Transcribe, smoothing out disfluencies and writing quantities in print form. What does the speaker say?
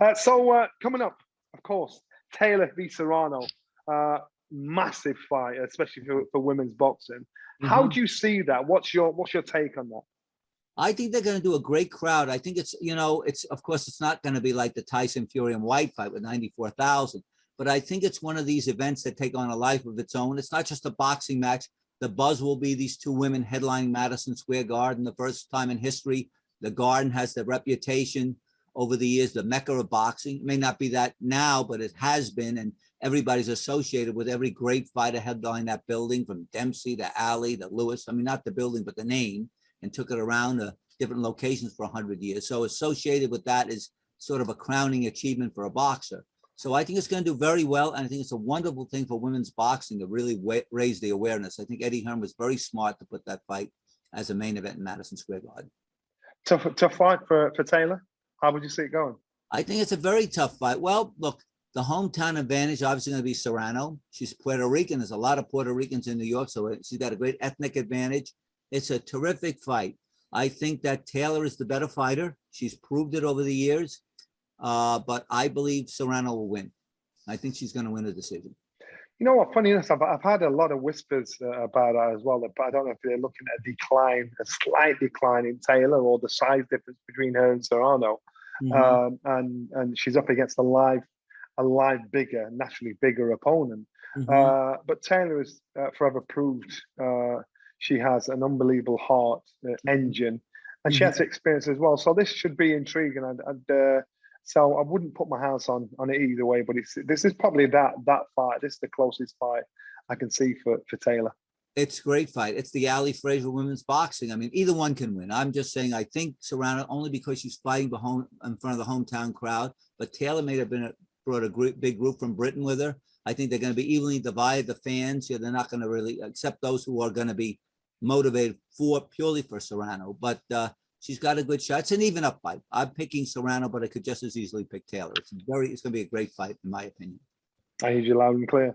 Coming up, of course, Taylor v Serrano, massive fight, especially for women's boxing. How do you see that? What's your take on that? I think they're going to do a great crowd. I think it's of course, it's not going to be like the Tyson Fury and White fight with 94,000, but I think it's one of these events that take on a life of its own. It's not just a boxing match. The buzz will be these two women headlining Madison Square Garden, the first time in history. The Garden has the reputation over the years, the Mecca of boxing. It may not be that now, but it has been, and everybody's associated with every great fighter headlining that building, from Dempsey to Ali to Lewis. I mean, not the building, but the name, and took it around to different locations for 100 years. So associated with that is sort of a crowning achievement for a boxer. So I think it's going to do very well, and I think it's a wonderful thing for women's boxing to really raise the awareness. I think Eddie Hearn was very smart to put that fight as a main event in Madison Square Garden. Tough fight for Taylor. How would you see it going? I think it's a very tough fight. Well, look, the hometown advantage obviously going to be Serrano. She's Puerto Rican. There's a lot of Puerto Ricans in New York, so she's got a great ethnic advantage. It's a terrific fight. I think that Taylor is the better fighter. She's proved it over the years, but I believe Serrano will win. I think she's going to win a decision. You know what? Funny enough, I've had a lot of whispers about that as well. But I don't know if they're looking at a slight decline in Taylor, or the size difference between her and Serrano. And she's up against a live bigger, naturally bigger opponent. But Taylor has forever proved she has an unbelievable heart, engine, and she has experience as well. So this should be intriguing, and so I wouldn't put my house on it either way. But this is probably that fight. This is the closest fight I can see for Taylor. It's a great fight. It's the Ali Frazier women's boxing. I mean, either one can win. I'm just saying, I think Serrano, only because she's fighting in front of the hometown crowd, but Taylor may have brought a big group from Britain with her. I think they're going to be evenly divided, the fans. They're not going to really accept those who are going to be motivated purely for Serrano. But she's got a good shot. It's an even up fight. I'm picking Serrano, but I could just as easily pick Taylor. It's going to be a great fight, in my opinion. I hear you loud and clear.